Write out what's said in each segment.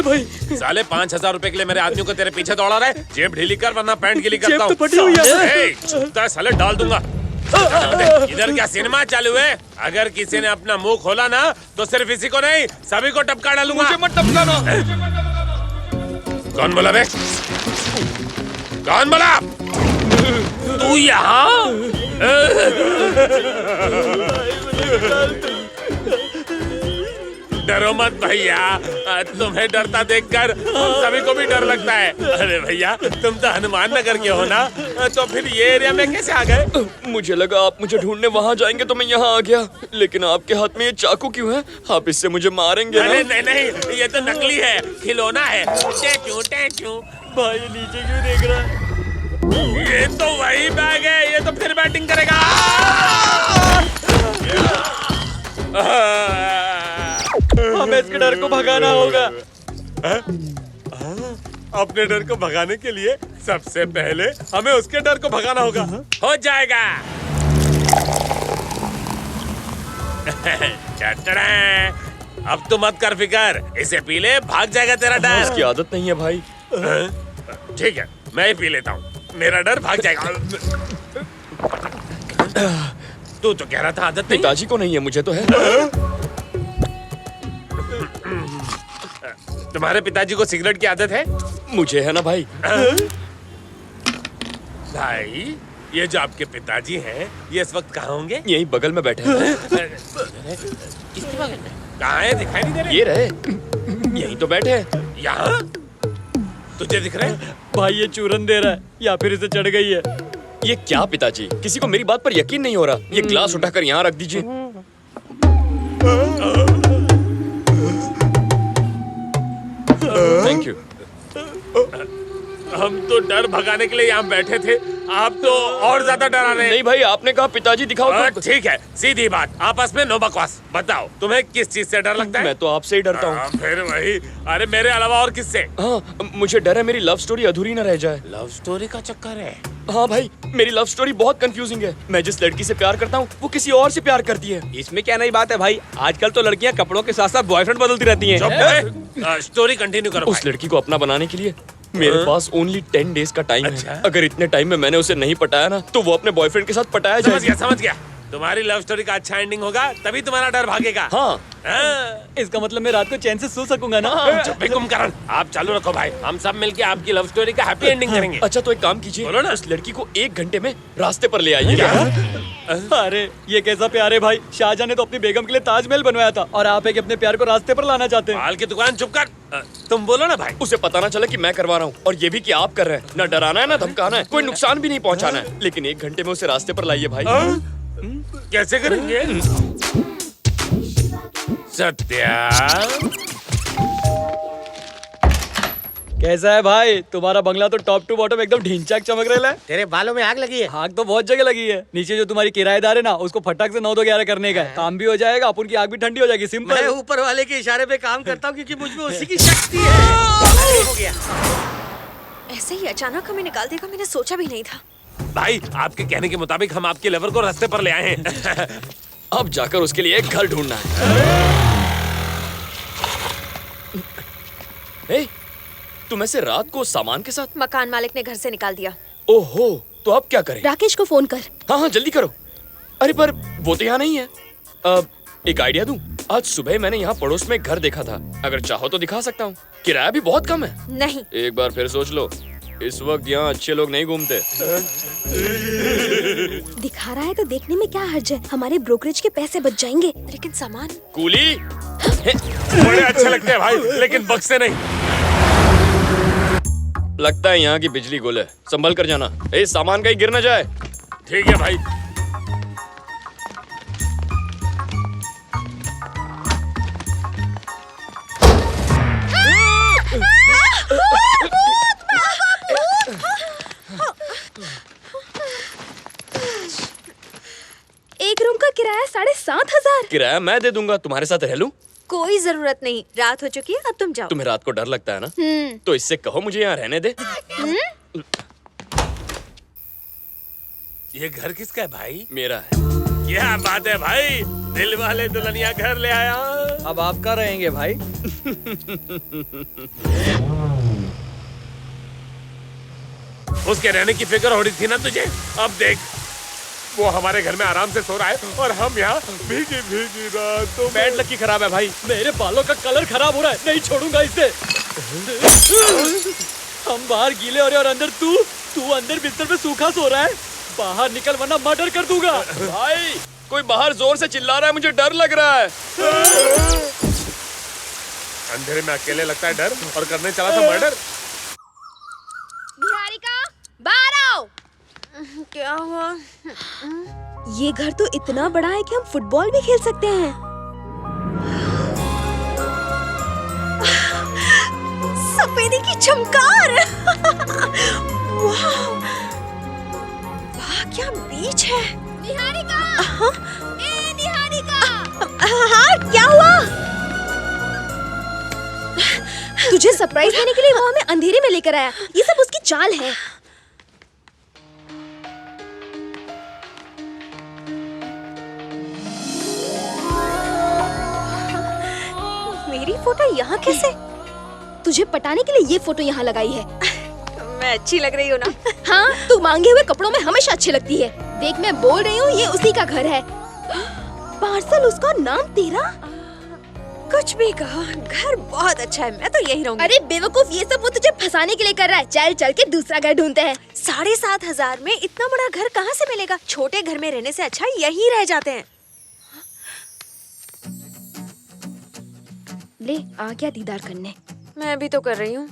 भाई। साले 5,000 रुपए के लिए मेरे आदमी को तेरे पीछे दौड़ा रहा है। जेब ढीली कर वरना पैंट गीली करता हूँ। जेब तो फटी हुई है। छूता है साले, डाल दूंगा। इधर क्या सिनेमा चालू है? अगर किसी ने अपना मुंह खोला ना तो सिर्फ इसी को नहीं सभी को टपका डालूंगा। मुझे मत टपकाना। कौन बोला बे? कौन बोला? तू यहाँ? डरो मत भैया, तुम्हें डरता देखकर हम सभी को भी डर लगता है। अरे भैया, तुम तो हनुमान नगर के हो ना, तो फिर ये एरिया में कैसे आ गए? मुझे लगा आप मुझे ढूंढने वहाँ जाएंगे तो मैं यहाँ आ गया, लेकिन आपके हाथ में ये चाकू क्यों है? आप इससे मुझे मारेंगे ना? अरे नहीं नहीं, ये तो नकली है, खिलौना है। टैचू। भाई नीचे क्यों देख रहा है? ये तो वही बैग है, ये तो फिर बैटिंग करेगा। हमें इसके डर को भगाना होगा। अपने डर को भगाने के लिए सबसे पहले हमें उसके डर को भगाना होगा। हो जाएगा। अब तो मत कर फिकर, इसे पी ले, भाग जाएगा तेरा डर। इसकी आदत नहीं है भाई। ठीक है, मैं ही पी लेता हूँ, मेरा डर भाग जाएगा। तू तो कह रहा था आदत नहीं। पिताजी को नहीं है, मुझे तो है। तुम्हारे पिताजी को सिगरेट की आदत है? मुझे है ना भाई। भाई, ये जो आपके पिताजी हैं, ये इस वक्त कहाँ होंगे? यही बगल में बैठे हैं। किसके बगल में? कहाँ है? दिखाई नहीं दे रहे। ये रहे, यही तो बैठे हैं। यहाँ? तुझे दिख रहे हैं? भाई ये चूरन दे रहा है या फिर इसे चढ़ गई है। ये क्या पिताजी, किसी को मेरी बात पर यकीन नहीं हो रहा। ये ग्लास उठाकर यहाँ रख दीजिए। Thank you. हम तो डर भगाने के लिए यहाँ बैठे थे, आप तो और ज्यादा डरा रहे हैं। नहीं भाई, आपने कहा पिताजी दिखाओ तो। ठीक है, सीधी बात, आपस में नो बकवास। बताओ, तुम्हें किस चीज से डर लगता है? मैं तो आपसे ही डरता हूँ। फिर वही। अरे मेरे अलावा और किससे? हाँ, मुझे डर है मेरी लव स्टोरी अधूरी न रह जाए। लव स्टोरी का चक्कर है? हाँ भाई, मेरी लव स्टोरी बहुत कंफ्यूजिंग है। मैं जिस लड़की से प्यार करता हूँ वो किसी और से प्यार करती है। इसमें क्या नई बात है भाई, आजकल तो लड़कियां कपड़ों के साथ साथ बॉयफ्रेंड बदलती रहती हैं। स्टोरी कंटिन्यू करो। उस लड़की को अपना बनाने के लिए मेरे पास ओनली 10 डेज का टाइम है। अगर इतने टाइम में मैंने उसे नहीं पटाया ना तो वो अपने बॉयफ्रेंड के साथ पटाया जाएगा। समझ गया। तुम्हारी लव स्टोरी का अच्छा एंडिंग होगा, तभी तुम्हारा डर भागेगा। हाँ। इसका मतलब मैं रात को चैन से सो सकूंगा ना? चुप भी कुंभकर्ण, आप चालू रखो भाई, हम सब मिलके आपकी लव स्टोरी का हैप्पी एंडिंग करेंगे। अच्छा तो एक काम कीजिए, बोलो ना। उस लड़की को 1 घंटे में रास्ते पर ले आइए। अरे ये कैसा प्यार है भाई, शाहजहां ने तो अपनी बेगम के लिए ताजमहल बनवाया था और आप एक अपने प्यार को रास्ते पर लाना चाहते हैं। माल की दुकान चुप कर। तुम बोलो ना भाई। उसे पता ना चले कि मैं करवा रहा हूँ, और ये भी कि आप कर रहे हैं। ना डराना है ना धमकाना है, कोई नुकसान भी नहीं पहुँचाना है, लेकिन 1 घंटे में उसे रास्ते पर लाइए भाई। कैसे करेंगे? सत्या, कैसा है भाई तुम्हारा बंगला? तो टॉप टू बॉटम एकदम ढींचाक चमक रहा है। तेरे बालों में आग लगी है। आग तो बहुत जगह लगी है। नीचे जो तुम्हारी किराएदार है ना, उसको फटाक से 9 2 11 करने का है। काम भी हो जाएगा, अपन की आग भी ठंडी हो जाएगी। मैं सिंपल। ऊपर वाले के इशारे पे काम करता हूँ क्योंकि मुझ में उसी की शक्ति है। हो गया। ऐसे ही अचानक हमें निकाल देगा, मैंने सोचा भी नहीं था। भाई आपके कहने के मुताबिक हम आपके लवर को रास्ते पर ले आए हैं। अब जाकर उसके लिए एक घर ढूंढना है। ए, तुम ऐसे रात को सामान के साथ? मकान मालिक ने घर से निकाल दिया। ओहो, तो अब क्या करें? राकेश को फोन कर। हाँ हाँ जल्दी करो। अरे पर वो तो यहाँ नहीं है। एक आइडिया दूं? आज सुबह मैंने यहाँ पड़ोस में एक घर देखा था, अगर चाहो तो दिखा सकता हूँ। किराया भी बहुत कम है। नहीं। एक बार फिर सोच लो, इस वक्त यहाँ अच्छे लोग नहीं घूमते। दिखा रहा है तो देखने में क्या हर्ज है, हमारे ब्रोकरेज के पैसे बच जाएंगे। लेकिन सामान कूली बड़े अच्छे लगते हैं भाई, लेकिन बक्से नहीं। लगता है यहाँ की बिजली गुल है, संभल कर जाना। ए, सामान कहीं गिर न जाए। ठीक है भाई। एक रूम का किराया 7,500। किराया मैं दे दूंगा, तुम्हारे साथ रह लूं? कोई जरूरत नहीं, रात हो चुकी है, अब तुम जाओ। तुम्हें रात को डर लगता है ना, तो इससे कहो मुझे यहाँ रहने दे। ये घर किसका है भाई? मेरा है। क्या बात है भाई, दिल वाले दुल्हनिया घर ले आया। अब आपका रहेंगे भाई। उसके रहने की फिक्र हो रही थी ना तुझे, अब देख वो हमारे घर में आराम से सो रहा है और हम यहाँ भीगी भीगी रातों में। बैड लकी खराब है भाई, मेरे बालों का कलर खराब हो रहा है, नहीं छोड़ूंगा इसे। हम बाहर गीले हो रहे और अंदर तू अंदर बिस्तर पे सूखा सो रहा है। बाहर निकल वरना मर्डर कर दूंगा। भाई कोई बाहर जोर से चिल्ला रहा है, मुझे डर लग रहा है। अंधेरे में अकेले लगता है डर, और करने चला था मर्डर। निहारिका, बाहर आओ। क्या हुआ? ये घर तो इतना बड़ा है कि हम फुटबॉल भी खेल सकते हैं। सफेदी की चमकार। वाह, वाह क्या बीच है। निहारिका, ए निहारिका। हाँ, क्या हुआ? तुझे सरप्राइज देने के लिए वो हमें अंधेरे में लेकर आया। ये सब उसकी चाल है। मेरी फोटो यहाँ कैसे? तुझे पटाने के लिए ये फोटो यहाँ लगाई है। मैं अच्छी लग रही हूँ ना? हाँ, तू मांगे हुए कपड़ों में हमेशा अच्छी लगती है। देख मैं बोल रही हूँ, ये उसी का घर है। पार्सल उसका, नाम तेरा। कुछ भी कहो, घर बहुत अच्छा है, मैं तो यही रहूंगी। अरे बेवकूफ, ये सब वो तुझे फंसाने के लिए कर रहा है। चल चल के दूसरा घर ढूंढते हैं। 7,500 में इतना बड़ा घर कहाँ से मिलेगा? छोटे घर में रहने से अच्छा यहीं रह जाते हैं। ले आ गया दीदार करने। मैं भी तो कर रही हूँ।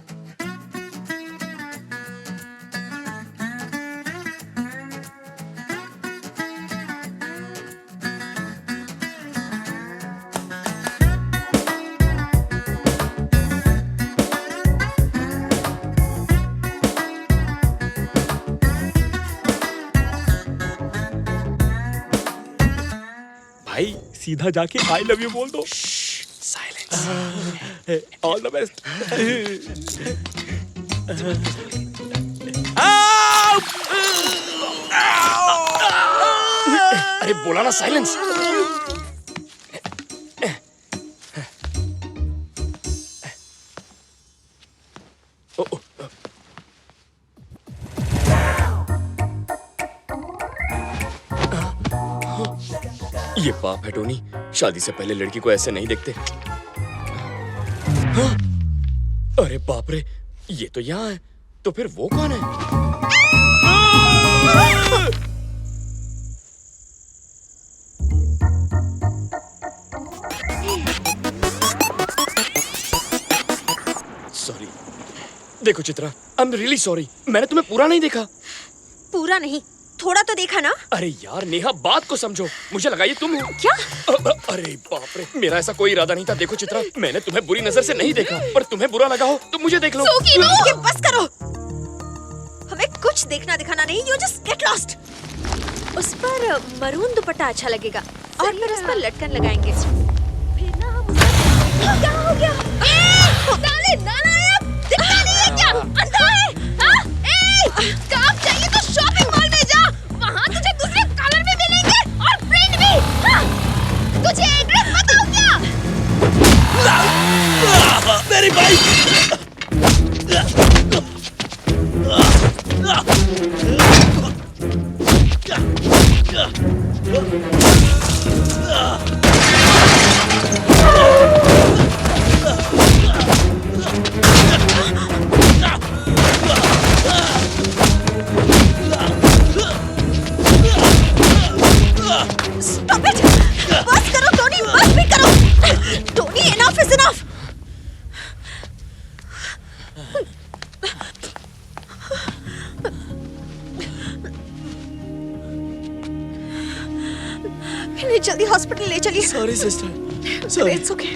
भाई सीधा जाके आई लव यू बोल दो। All the best. अरे बोला ना साइलेंस। ये पाप है टोनी, शादी से पहले लड़की को ऐसे नहीं देखते। हाँ? अरे बाप रे, ये तो यहाँ है, तो फिर वो कौन है? सॉरी। देखो Chitra, I am really sorry, मैंने तुम्हें पूरा नहीं देखा। पूरा नहीं, थोड़ा तो देखा ना। अरे यार नेहा, बात को समझो, मुझे लगा ये तुम हो। क्या? अरे बाप रे, मेरा ऐसा कोई इरादा नहीं था। देखो चित्रा, मैंने तुम्हें बुरी नजर से नहीं देखा, पर तुम्हें बुरा लगा हो तो मुझे देख लो। ये बस करो, हमें कुछ देखना दिखाना नहीं। You just get lost. उस पर मरून दुपट्टा अच्छा लगेगा और फिर उस पर लटकन लगाएंगे। फिर ना हम क्या हो गया? साले नालायक, दिखता नहीं है क्या? अंधा है? हाँ? काम चाहिए तो शॉपिंग मॉल में जा, वहाँ तुझे दूसरे कलर में मिलेंगे और प्रिंट भी। हाँ? तुझे एड्रेस बताऊं क्या? मेरी बाइक। Stop it! बस करो टोनी, बस भी करो। Tony, enough is enough. इन्हें जल्दी हॉस्पिटल ले चलिए। Sorry sister, sorry. It's okay.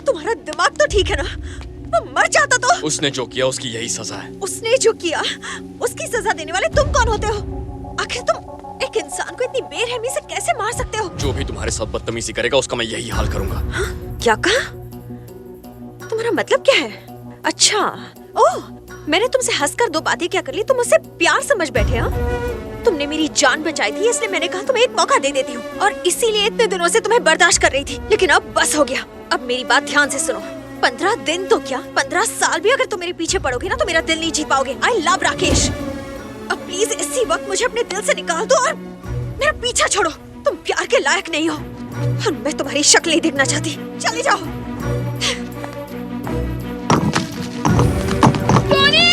तुम्हारा दिमाग तो ठीक है ना? वो मर जाता तो। उसने जो किया उसकी यही सजा है। उसने जो किया उसकी सजा देने वाले तुम कौन होते हो? आखिर तुम एक इंसान को इतनी बेरहमी से कैसे मार सकते हो? जो भी तुम्हारे साथ बदतमीजी करेगा उसका मैं यही हाल करूंगा। हाँ? क्या कहा? तुम्हारा मतलब क्या है? अच्छा, ओह, मैंने तुमसे हंसकर 2 बातें क्या कर ली, तुम मुझसे प्यार समझ बैठे। हाँ, तुमने मेरी जान बचाई थी, इसलिए मैंने कहा तुम्हें एक मौका दे देती हूँ, और इसीलिए इतने दिनों से तुम्हें बर्दाश्त कर रही थी। लेकिन अब बस हो गया। अब मेरी बात ध्यान से सुनो। 15 दिन तो क्या, 15 साल भी अगर तुम मेरे पीछे पड़ोगे ना तो मेरा दिल नहीं जीत पाओगे। I love Rakesh. अब प्लीज इसी वक्त मुझे अपने दिल से निकाल दो और मेरा पीछा छोड़ो। तुम प्यार के लायक नहीं हो और मैं तुम्हारी शक्ल नहीं देखना चाहती। चले जाओ। टोनी!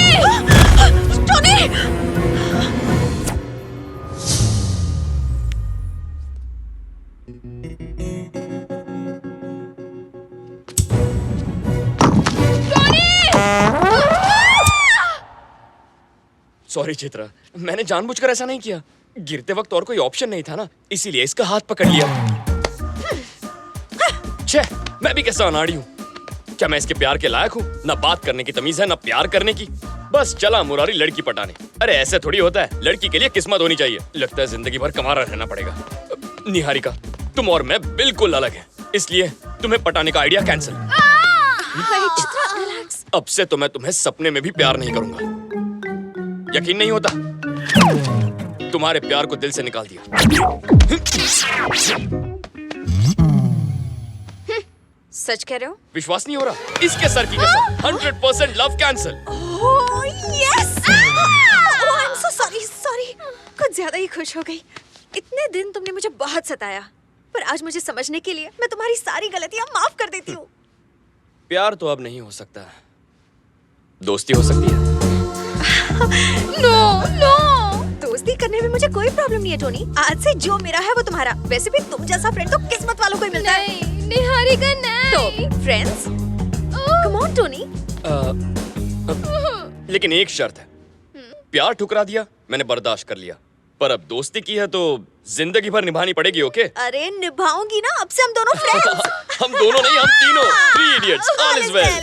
सॉरी चित्रा, मैंने जानबूझकर ऐसा नहीं किया। गिरते वक्त और कोई ऑप्शन नहीं था ना, इसीलिए इसका हाथ पकड़ लिया। छे, मैं भी कैसा अनाड़ी हूँ। क्या मैं इसके प्यार के लायक हूँ? ना बात करने की तमीज है, ना प्यार करने की। बस चला मुरारी लड़की पटाने। अरे ऐसे थोड़ी होता है, लड़की के लिए किस्मत होनी चाहिए। लगता है जिंदगी भर कमारा रहना पड़ेगा। निहारिका, तुम और मैं बिल्कुल अलग हैं, इसलिए तुम्हें पटाने का आइडिया कैंसिल। अब से तो मैं तुम्हें सपने में भी प्यार नहीं करूंगा। यकीन नहीं होता? तुम्हारे प्यार को दिल से निकाल दिया। सच कह रहे हो? विश्वास नहीं हो रहा? इसके सर की कसम, 100% love cancel. Oh yes! Oh I am so sorry. कुछ ज्यादा ही खुश हो गई। इतने दिन तुमने मुझे बहुत सताया, पर आज मुझे समझने के लिए मैं तुम्हारी सारी गलतियां माफ कर देती हूँ। प्यार तो अब नहीं हो सकता, दोस्ती हो सकती है। नो दोस्ती करने में मुझे कोई प्रॉब्लम नहीं है टोनी। आज से जो मेरा है वो तुम्हारा। वैसे भी तुम जैसा फ्रेंड तो किस्मत वालों को ही मिलता है। नहीं, निहारिका नहीं। तो फ्रेंड्स, कम ऑन टोनी। लेकिन एक शर्त है। प्यार ठुकरा दिया, मैंने बर्दाश्त कर लिया, पर अब दोस्ती की है तो जिंदगी भर निभानी पड़ेगी। ओके? अरे निभाऊंगी ना, अब से हम दोनों फ्रेंड्स। हम दोनों नहीं, हम तीनों। 3 इडियट्स, ऑल इज वेल।